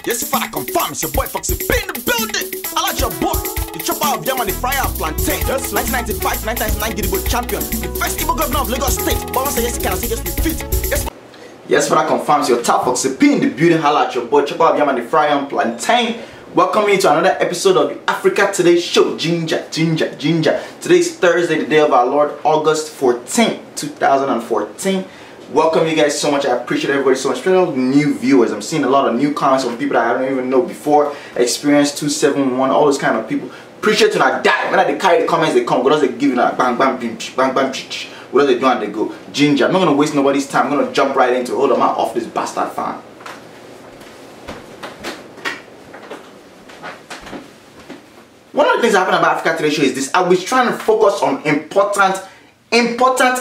Yes, if I confirm, it's your boy Foxy P in the building. I like your boy. The chopper of them and the fryer of plantain. Yes, 1995, 1999 Gidigbo champion. The first Igbo governor of Lagos State. But once I yes, can I say yes, we fit. Yes, for that confirms your top Foxy P in the building. Holla at your boy, chopper of them and the fryer on plantain. Welcome you to another episode of the Africa Today Show. Ginger. Today is Thursday, the day of our Lord, August 14, 2014. Welcome you guys so much. I appreciate everybody so much. Especially new viewers. I'm seeing a lot of new comments from people that I don't even know before. Experience 271, all those kind of people. Appreciate you not die. When they carry the comments, they come. What does they give you that bang bang bang bang bang? What do they do and they go? Ginger. I'm not gonna waste nobody's time. I'm gonna jump right into it. Hold on, I'm off this bastard fan. One of the things that happened about Africa Today Show is this. I was trying to focus on important,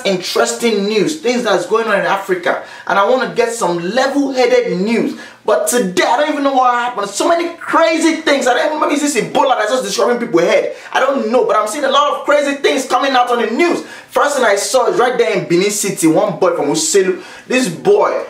interesting news, things that's going on in Africa, and I want to get some level-headed news. But today, I don't even know what happened. So many crazy things. I don't know, maybe it's this Ebola that's just destroying people's head. I don't know, but I'm seeing a lot of crazy things coming out on the news. First thing I saw is right there in Benin City, one boy from Uselu. This boy,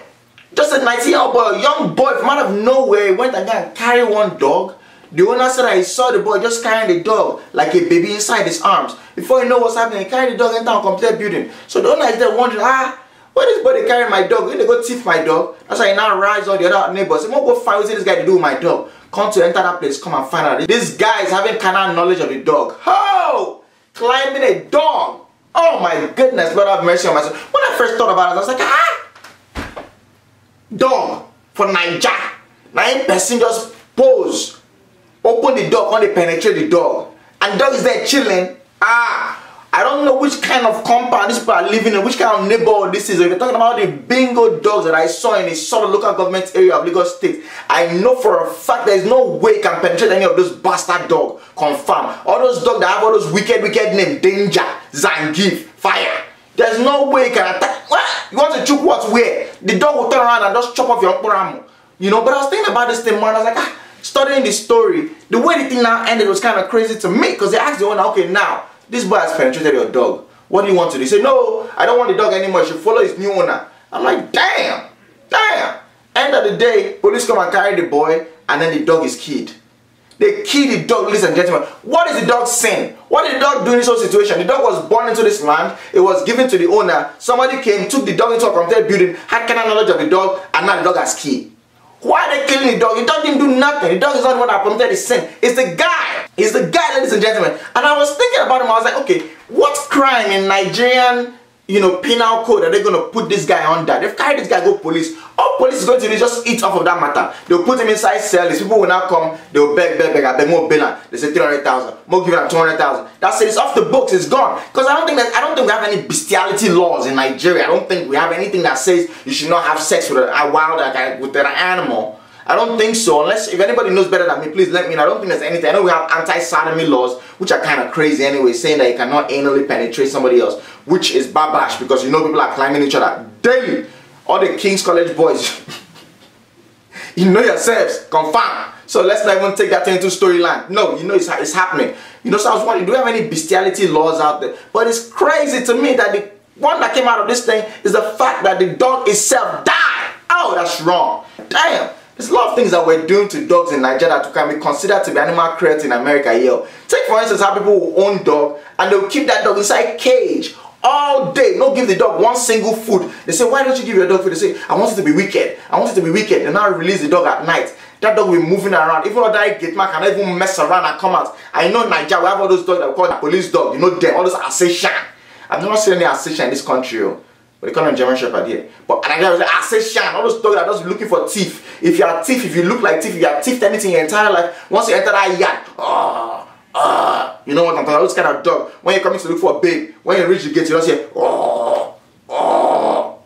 just a 19-year-old boy, a young boy from out of nowhere, went and carried one dog. The owner said that he saw the boy just carrying the dog like a baby inside his arms. Before he know what's happening, he carried the dog into a complete building. So the owner is there wondering, where this boy carrying my dog? When they go thief my dog? That's why he now rise all the other neighbors. He won't go find what this guy to do with my dog. Come to enter that place, come and find out. This guy is having carnal knowledge of the dog. Oh! Climbing a dog. Oh my goodness, Lord have mercy on myself. When I first thought about it, I was like, dog for Niger. Now in person just pose. Open the door, when they penetrate the dog, and dog is there chilling. I don't know which kind of compound these people are living in, which kind of neighborhood this is. If you're talking about the bingo dogs that I saw in the sort of local government area of Lagos State, I know for a fact there is no way you can penetrate any of those bastard dogs. Confirm. All those dogs that have all those wicked names, Danger, Zangief, Fire. There's no way you can attack. You want to choke what's where? The dog will turn around and just chop off your arm. You know, but I was thinking about this thing more, and I was like, studying the story, the way the thing now ended was kind of crazy to me, because they asked the owner, okay, now this boy has penetrated your dog, what do you want to do? He said, no, I don't want the dog anymore, you should follow his new owner. I'm like, damn. End of the day, police come and carry the boy, and then the dog is killed. They kill the dog, ladies and gentlemen. What is the dog saying? What did the dog do in this whole situation? The dog was born into this land, it was given to the owner, somebody came, took the dog into a complete building, had kind of knowledge of the dog, and now the dog has killed. Why are they killing the dog? The dog didn't do nothing. The dog is not the one that committed the sin. It's the guy. It's the guy, ladies and gentlemen. And I was thinking about him. I was like, okay, what crime in Nigerian, penal code are they going to put this guy under? They've carried this guy go police. All police is going to do is just eat off of that matter. They'll put him inside cell. These people will now come. They'll beg. I beg more bail. They say 300,000. More giving them 200,000. That's it. It's off the books. It's gone. Because I don't think we have any bestiality laws in Nigeria. I don't think we have anything that says you should not have sex with a wild with an animal. I don't think so. Unless if anybody knows better than me, please let me know. I don't think there's anything. I know we have anti-sodomy laws, which are kind of crazy anyway, saying that you cannot anally penetrate somebody else, which is babash, because people are climbing each other daily. All the King's College boys, you know yourselves, confirm. So let's not even take that into storyline. No, it's happening. So I was wondering, do we have any bestiality laws out there? But it's crazy to me that the one that came out of this thing is the fact that the dog itself died. Oh, that's wrong. Damn. There's a lot of things that we're doing to dogs in Nigeria that can be considered to be animal cruelty in America here. Take for instance how people will own dog and they'll keep that dog inside cage all day. Don't give the dog one single food. They say, why don't you give your dog food? They say, I want it to be wicked. I want it to be wicked. They now release the dog at night. That dog will be moving around. Even though that gate man cannot even mess around and come out. I know in Nigeria we have all those dogs that we call the police dog. You know them, all those assassin. I've never seen any assassin in this country. But they call them German Shepherd here. But Nigeria was like, assassin, all those dogs that are just looking for thief. If you are thief, if you look like thief, if you are thief anything in your entire life, once you enter that yard, you know what I'm talking about? Those kind of dog. When you're coming to look for a babe, when you reach the gate, you don't say,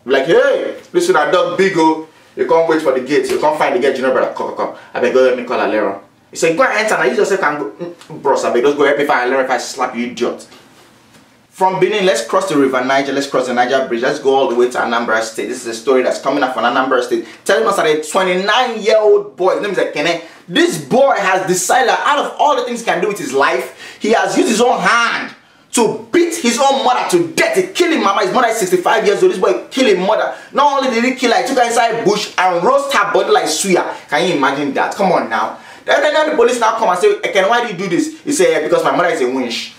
like, hey, listen, that dog big, you can't wait for the gate. You can't find the gate, brother, come. I beg, go let me call a Alera. He said, go and enter, now you just say, can go, bros, I beg, just go help me find Alera if I slap you, idiot. From Benin, let's cross the river Niger, let's cross the Niger Bridge, let's go all the way to Anambra State. This is a story that's coming up from Anambra State. Telling us that a 29-year-old boy, his name is Ekene, this boy has decided that out of all the things he can do with his life, he has used his own hand to beat his own mother to death. He killed his mama. His mother is 65 years old. This boy killed his mother. Not only did he kill her, he took her inside bush and roast her body like suya. Can you imagine that? Come on now. Then the police now come and say, Ken, why did you do this? He said, because my mother is a winch.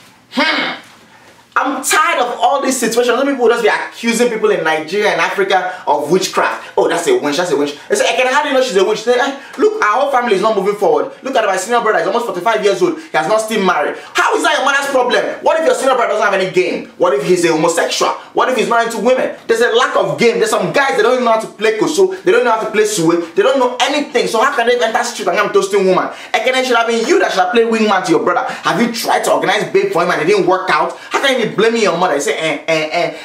I'm tired of all these situations. Some people will just be accusing people in Nigeria and Africa of witchcraft. Oh, that's a witch, that's a witch. They say, Ken, how do you know she's a witch? They say, look, our whole family is not moving forward. Look at my senior brother, he's almost 45 years old. He has not still married. How is that your mother's problem? What if your senior brother doesn't have any game? What if he's a homosexual? What if he's not into women? There's a lack of game. There's some guys that don't even know how to play koso. They don't know how to play suwe. They don't know anything. So how can they enter street and I'm toasting woman? Ken, it should have been you that should have played wingman to your brother. Have you tried to organize babe for him and it didn't work out? How can you be blaming your mother? Say,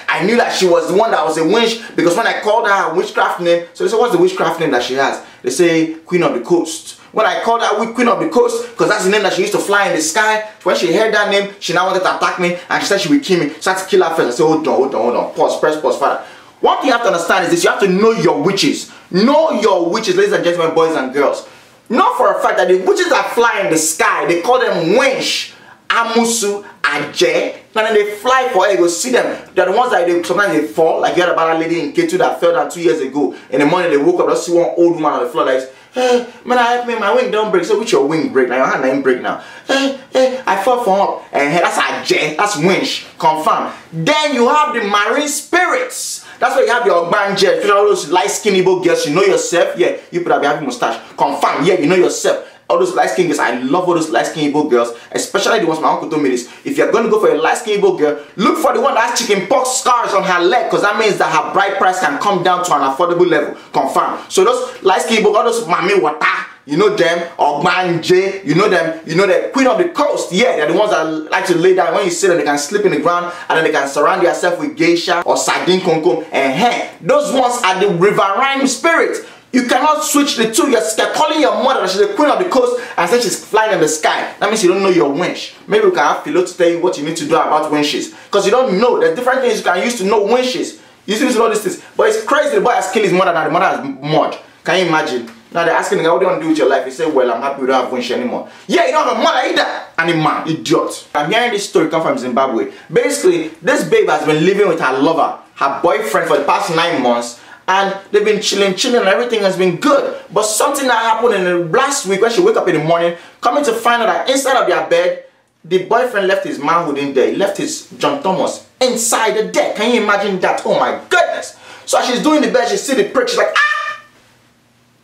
I knew that she was the one that was a witch because when I called her witchcraft name, so they say, what's the witchcraft name that she has? They say Queen of the Coast. When I called her Queen of the Coast, because that's the name that she used to fly in the sky, when she heard that name, she now wanted to attack me and she said she would kill me. So I had to kill her first. I said, hold on, pause, press pause, father. One thing you have to understand is this: you have to know your witches. Know your witches, ladies and gentlemen, boys and girls. Know for a fact that the witches that fly in the sky, they call them winch, amusu, aje. And then they fly for air. You go see them. They're the ones that sometimes they fall. Like you heard about a lady in K2 that fell down 2 years ago. In the morning they woke up, just see one old woman on the floor like, hey, man, help me, my wing don't break. So which your wing break? Now your hand ain't break now. Hey, I fell from up. And that's aje, that's winch, confirm. Then you have the marine spirits. That's why you have your banje, all those light skinny Igbo girls. You know yourself. Yeah, you put up having mustache. Confirm. Yeah, you know yourself. All those light-skinned girls, I love all those light-skinned Igbo girls, especially the ones my uncle told me this. If you're going to go for a light-skinned Igbo girl, look for the one that has chicken pox scars on her leg, because that means that her bride price can come down to an affordable level. Confirm. So those light-skinned Igbo, all those mami wata, you know them, or manje, you know them, you know the Queen of the Coast. Yeah, they're the ones that like to lay down. When you see them, they can sleep in the ground, and then they can surround themselves with geisha or sardine konkom. And those ones are the riverine spirits. You cannot switch the two. You're calling your mother that she's the Queen of the Coast and say she's flying in the sky. That means you don't know your winch. Maybe we can have Philo to tell you what you need to do about winches. Because you don't know. There's different things you can use to know winches. You need to know these things. But it's crazy. The boy has killed his mother and the mother has mud. Can you imagine? Now they're asking the guy, what do you want to do with your life? He said, well, I'm happy we don't have winch anymore. Yeah, you don't have a mother either. And a man, idiot. I'm hearing this story come from Zimbabwe. Basically, this babe has been living with her lover, her boyfriend, for the past 9 months. And they've been chilling and everything has been good. But something that happened in the last week when she woke up in the morning, coming to find out that inside of their bed, the boyfriend left his manhood in there. He left his John Thomas inside the deck. Can you imagine that? Oh my goodness. So as she's doing the bed, she see the prick. She's like, ah!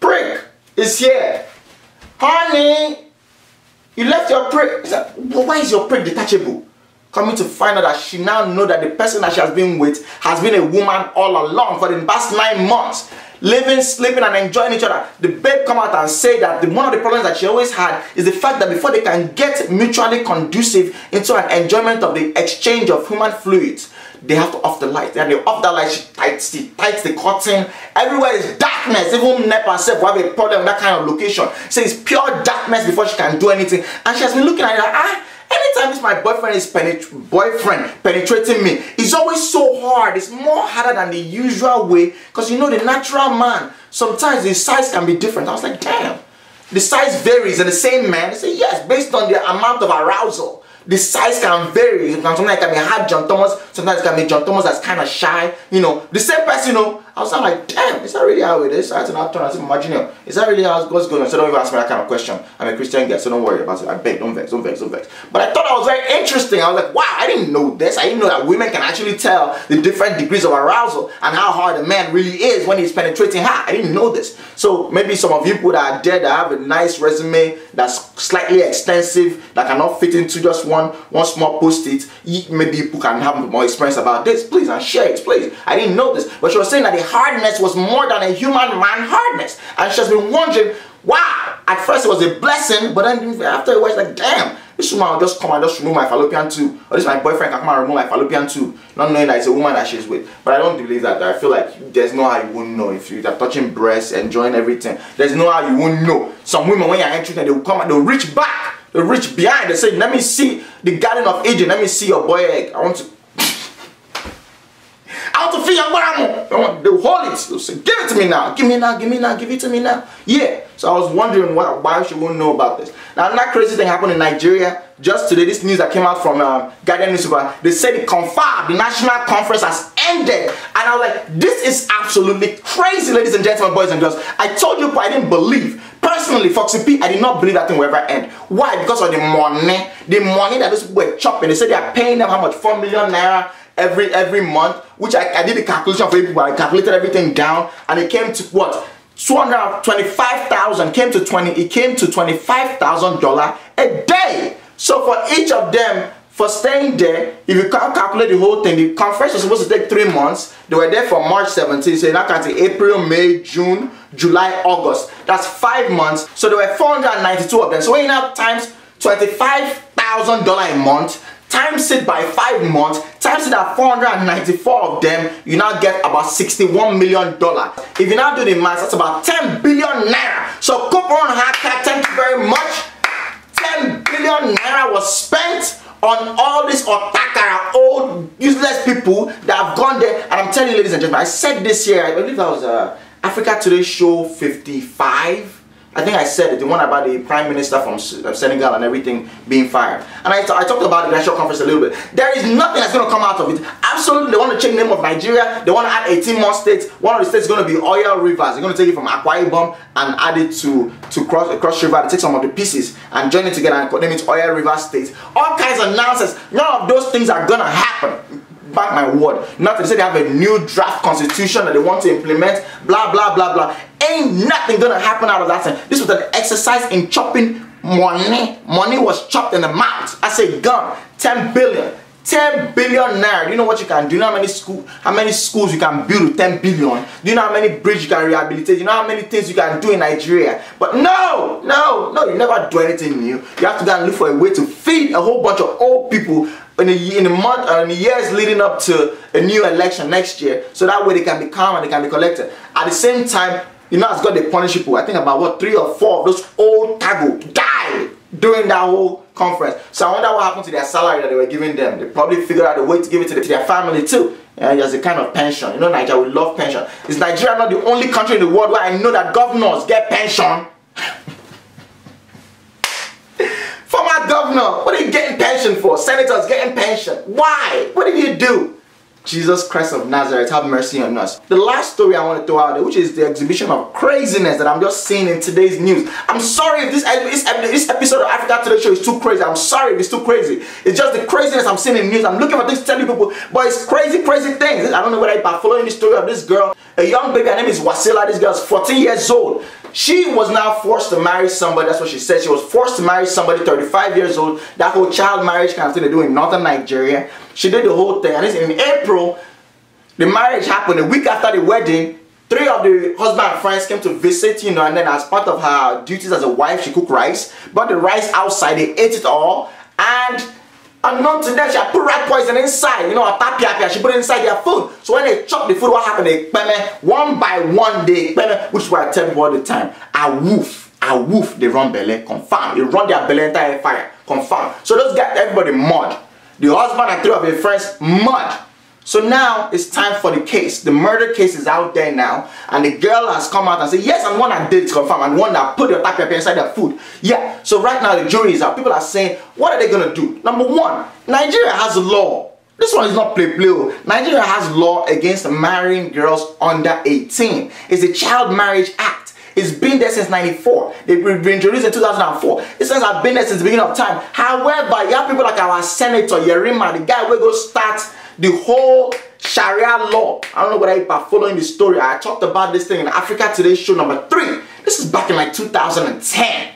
Prick is here. Honey, you left your prick. He's like, well, why is your prick detachable? Coming to find out that she now knows that the person that she has been with has been a woman all along for the past 9 months. Living, sleeping and enjoying each other. The babe come out and say that one of the problems that she always had is the fact that before they can get mutually conducive into an enjoyment of the exchange of human fluids, they have to off the light. And they off the light, she tights the curtain. Everywhere is darkness. Even Nep herself will have a problem with that kind of location. So it's pure darkness before she can do anything. And she has been looking at it like, anytime this my boyfriend is penetrating me, it's always so hard. It's more harder than the usual way, because you know the natural man, sometimes the size can be different. I was like, damn, the size varies in the same man. They say yes, based on the amount of arousal. The size can vary. Sometimes it can be hard John Thomas, sometimes it can be John Thomas that's kind of shy. You know, the same person, you know. I was like, damn, is that really how it is? I had to now turn and say, imagine, you know, is that really how what's going on? So don't even ask me that kind of question. I'm a Christian guy, so don't worry about it. I beg, don't vex. But I thought that was very interesting. I was like, wow, I didn't know this. I didn't know that women can actually tell the different degrees of arousal and how hard a man really is when he's penetrating her. I didn't know this. So maybe some of you people that are there that have a nice resume that's slightly extensive, that cannot fit into just one small post-it, maybe people can have more experience about this, please, and share it, please. I didn't know this, but she was saying that the hardness was more than a human man hardness, and she has been wondering, wow, at first it was a blessing, but then after a while it's like, damn, this woman will just come and just remove my fallopian tube, or this my boyfriend can come and remove my fallopian tube, not knowing that it's a woman that she's with. But I don't believe that. I feel like there's no how you won't know. If you're touching breasts, enjoying everything, there's no how you won't know. Some women, when you're entering, they will come and they'll reach back, they'll reach behind, they say, let me see the Garden of Eden, let me see your boy egg, I want to feel your bottom. They'll hold it. They'll say, give it to me now. Give me now, give me now, give it to me now. Yeah. So I was wondering why she wouldn't know about this. Now that crazy thing happened in Nigeria. just today, this news that came out from Guardian newspaper, they said the CONFAB, the national conference, has ended. And I was like, this is absolutely crazy, ladies and gentlemen, boys and girls. I told you, but I didn't believe. Personally, Foxy P, I did not believe that thing will ever end. Why? Because of the money that those people were chopping. They said they are paying them how much? 4 million naira every month, which I did the calculation for people. I calculated everything down, and it came to what? 225,000 came to $25,000 a day. So for each of them, for staying there, if you can't calculate the whole thing, the conference was supposed to take 3 months. They were there from March 17th, so now counting April, May, June, July, August. That's 5 months. So there were 492 of them. So when you now times $25,000 a month, times it by 5 months, times it at 494 of them, you now get about $61 million. If you now do the math, that's about 10 billion naira. So Coupon Hacker, thank you very much. 10 billion naira was spent on all these otakara, old useless people that have gone there. And I'm telling you, ladies and gentlemen, I said this year, I believe that was Africa Today Show 55. I think I said it, the one about the Prime Minister from Senegal and everything being fired. And I talked about the national conference a little bit. There is nothing that's going to come out of it. Absolutely, they want to change the name of Nigeria. They want to add 18 more states. One of the states is going to be Oil Rivers. They're going to take it from Akwa Ibom and add it to Cross River. They take some of the pieces and join it together and name it Oil River State. All kinds of nonsense. None of those things are going to happen. Back my word. Not to say they have a new draft constitution that they want to implement. Blah, blah, blah, blah. Ain't nothing gonna happen out of that thing. This was an exercise in chopping money. Money was chopped in the mouth. I say gun. 10 billion. 10 billion naira. Do you know what you can do? You know how many schools you can build with 10 billion? Do you know how many bridges you can rehabilitate? Do you know how many things you can do in Nigeria? But no, you never do anything new. You have to go and look for a way to feed a whole bunch of old people in the years leading up to a new election next year, so that way they can be calm and they can be collected. At the same time, you know, it's got to punish people. I think about what 3 or 4 of those old cargo died during that whole conference. So I wonder what happened to their salary that they were giving them. They probably figured out a way to give it to their family too. As a kind of pension. You know, Nigeria, we love pension. Is Nigeria not the only country in the world where I know that governors get pension? Former governor, what are you getting pension for? Senators getting pension. Why? What did you do? Jesus Christ of Nazareth, have mercy on us. The last story I want to throw out there, which is the exhibition of craziness that I'm just seeing in today's news. I'm sorry if this episode of Africa Today Show is too crazy. I'm sorry if it's too crazy. It's just the craziness I'm seeing in news. I'm looking for things to tell you people, but it's crazy things. I don't know whether you're following the story of this girl, a young baby. Her name is Wasila. This girl's 14 years old. She was now forced to marry somebody. That's what she said. She was forced to marry somebody 35 years old. That whole child marriage kind of thing they do in northern Nigeria. She did the whole thing. And in April, the marriage happened. A week after the wedding, 3 of the husband and friends came to visit, you know, and then as part of her duties as a wife, she cooked rice. Brought the rice outside, they ate it all, and unknown to them, she had put rat poison inside, you know, a tapia, she put it inside their food. So when they chopped the food, what happened? They one by one, which is what I tell people all the time, a woof, they run belly, confirm. They run their belly entire fire, confirm. So those guys, everybody mud. The husband and 3 of his friends mud. So now it's time for the case. The murder case is out there now, and the girl has come out and said, yes, I'm the one that did it, confirm. I'm the one that put your tapia inside their food. Yeah. So right now the jury is out. People are saying, what are they gonna do? Number 1, Nigeria has a law. This one is not play. Nigeria has law against marrying girls under 18. It's the Child Marriage Act. It's been there since 94. They've been introduced in 2004. It says I've been there since the beginning of time. However, you have people like our Senator Yerima, the guy who go start the whole Sharia law. I don't know whether you are following the story. I talked about this thing in Africa Today Show number 3. This is back in like 2010.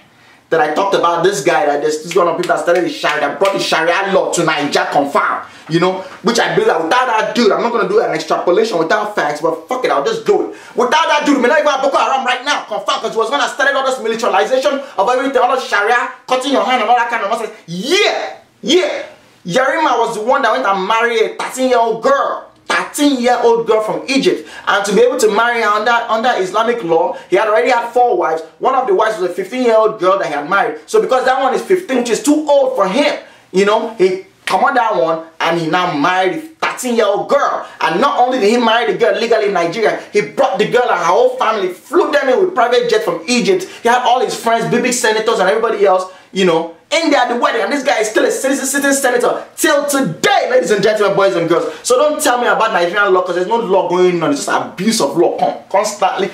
That I talked about this guy, that this is one of the people that started the Sharia, that brought the Sharia law to Nigeria, confirm. You know, which I believe that without that dude, I'm not going to do an extrapolation without facts, but fuck it, I'll just do it. Without that dude, we not even have Boko Haram right now, confirm, because it was when I started all this militarization of everything, all the Sharia, cutting your hand and all that kind of nonsense. Yeah. Yerima was the one that went and married a 13-year-old girl. 13-year-old girl from Egypt, and to be able to marry her under Islamic law, he had already had 4 wives. One of the wives was a 15-year-old girl that he had married. So because that one is 15, which is too old for him, you know, he come on that one and he now married a 13-year-old girl. And not only did he marry the girl legally in Nigeria, he brought the girl and her whole family, flew them in with private jet from Egypt. He had all his friends, big senators and everybody else, you know, in there at the wedding, and this guy is still a sitting senator till today, ladies and gentlemen, boys and girls. So don't tell me about Nigerian law, because there's no law going on. It's just abuse of law, constantly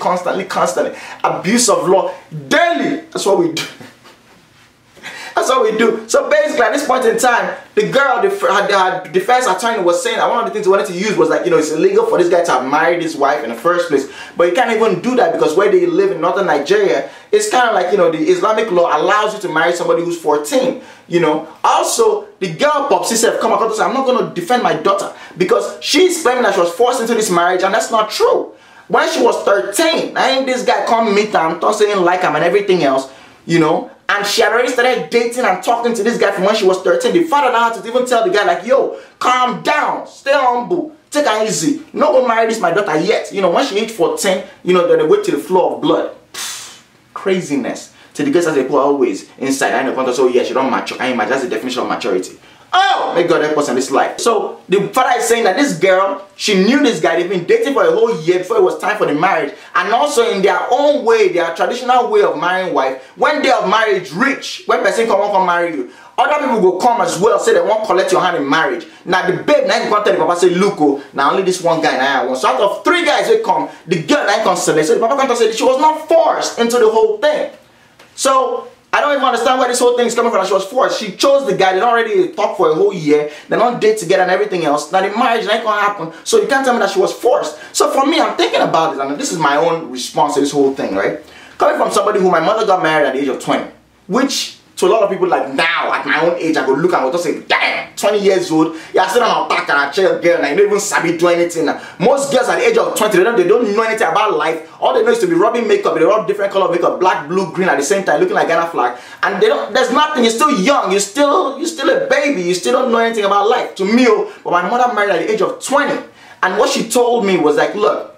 abuse of law daily. That's what we do. That's what we do. So basically, at this point in time, the girl, the defense attorney was saying that one of the things he wanted to use was like, you know, it's illegal for this guy to have married his wife in the first place. But you can't even do that because where they live in northern Nigeria, it's kind of like, you know, the Islamic law allows you to marry somebody who's 14, you know. Also, the girl, Popsy, said, come across and say, I'm not going to defend my daughter because she's claiming that she was forced into this marriage, and that's not true. When she was 13, I think this guy come meet her, thought saying like him and everything else, you know. And she had already started dating and talking to this guy from when she was 13. The father now had to even tell the guy like, yo, calm down, stay humble, take her easy. Not gonna marry this my daughter yet. You know, when she hit 14, you know, they wait till the flow of blood. Craziness. To the girls as they put always inside. I know, so yeah, she don't mature. I imagine that's the definition of maturity. Oh, may God help us in this life. So the father is saying that this girl, she knew this guy. They've been dating for a whole year before it was time for the marriage. And also in their own way, their traditional way of marrying wife, when day of marriage reach, when person come marry you, other people will come as well, say they won't collect your hand in marriage. Now the babe now you come tell the papa say, look, oh, now only this one guy now I want. So out of 3 guys will come, the girl now can select. So the papa can say she was not forced into the whole thing. So I don't even understand where this whole thing is coming from. She was forced. She chose the guy. They don't already talk for a whole year. They don't date together and everything else. Now the marriage ain't gonna happen. So you can't tell me that she was forced. So for me, I'm thinking about this, and this is my own response to this whole thing, right? Coming from somebody who my mother got married at the age of 20, which to a lot of people like now at my own age, I could look and I would just say, damn, 20 years old, you're still on a back and a child girl, and you don't even sabi do anything. Most girls at the age of 20, they don't know anything about life. All they know is to be rubbing makeup. They rub different color of makeup, black, blue, green at the same time, looking like Ghana flag. And they don't, there's nothing. You're still young. You're still a baby. You still don't know anything about life. To me, but my mother married at the age of 20, and what she told me was like, look,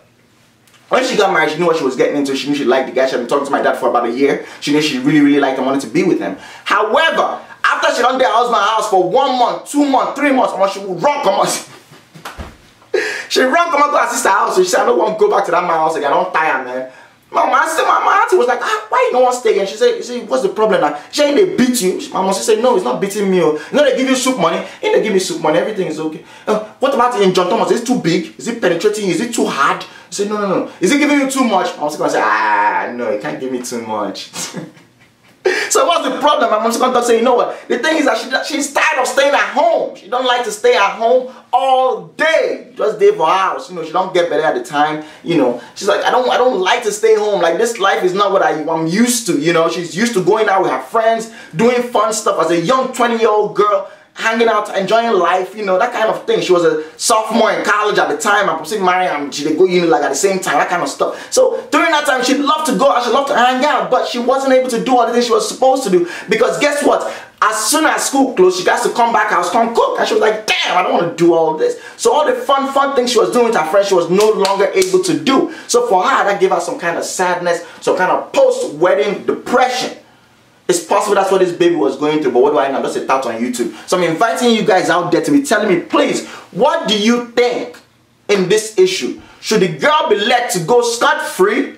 when she got married, she knew what she was getting into. She knew she liked the guy. She had been talking to my dad for about a year. She knew she really, really liked him, wanted to be with him. However, after she done their husband's house for 1 month, 2 months, 3 months, she would run come out. She run come out to her sister's house. So she said, I don't want to go back to that my house again. I don't tire, man. My auntie was like, why you don't want to stay again? She said, what's the problem now? She ain't they beat you. My mom said, no, it's not beating me. You know, they give you soup money. Ain't they give me soup money? Everything is okay. What about in John Thomas? Is it too big? Is it penetrating? Is it too hard? I said, no. Is it giving you too much? My mom's going to say, no, it can't give me too much. So what's the problem? My mom's going to say, you know what? The thing is that she's tired of staying at home. She don't like to stay at home all day. Just day for hours. You know, she don't get better at the time. You know, she's like, I don't like to stay home. Like, this life is not what I'm used to. You know, she's used to going out with her friends, doing fun stuff as a young 20-year-old girl, hanging out, enjoying life, you know, that kind of thing. She was a sophomore in college at the time. I'm probably married and she go uni like at the same time, that kind of stuff. So during that time, she loved to go out, she loved to hang out, but she wasn't able to do all the things she was supposed to do because guess what? As soon as school closed, she got to come back house, come cook, and she was like, damn, I don't want to do all this. So all the fun things she was doing with her friends, she was no longer able to do. So for her, that gave her some kind of sadness, some kind of post-wedding depression. It's possible that's what this baby was going through, but what do I know? I'm just a tout on YouTube. So I'm inviting you guys out there to be telling me, please, what do you think in this issue? Should the girl be let to go scot-free,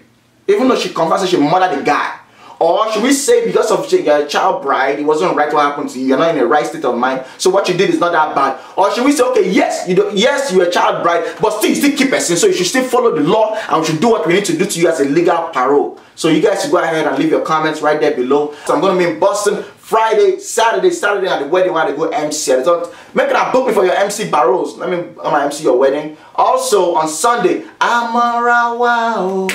even though she confesses she murdered the guy? Or should we say because of your child bride, it wasn't right what happened to you, you're not in the right state of mind, so what you did is not that bad? Or should we say, okay, yes, you're a child bride, but still you still keep person, so you should still follow the law and we should do what we need to do to you as a legal parole? So you guys should go ahead and leave your comments right there below. So I'm going to be in Boston Friday, Saturday at the wedding while they go MC. So make it book me for your MC barrows. Let me MC your wedding. Also on Sunday, Amarawa,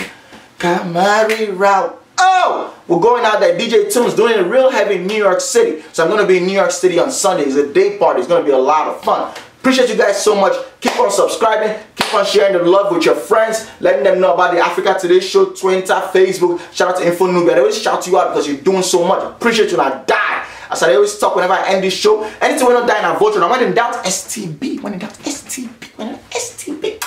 Kamari Route. Oh, we're going out there. DJ Tunes doing it real heavy in New York City. So I'm going to be in New York City on Sunday. It's a day party. It's going to be a lot of fun. Appreciate you guys so much. Keep on subscribing. Keep on sharing the love with your friends. Letting them know about the Africa Today show, Twitter, Facebook. Shout out to Info Nubia. They always shout you out because you're doing so much. Appreciate you and I die. As I always talk whenever I end this show. Anything we don't die in our vote. When in doubt, STB. When in doubt, STB. When in STB.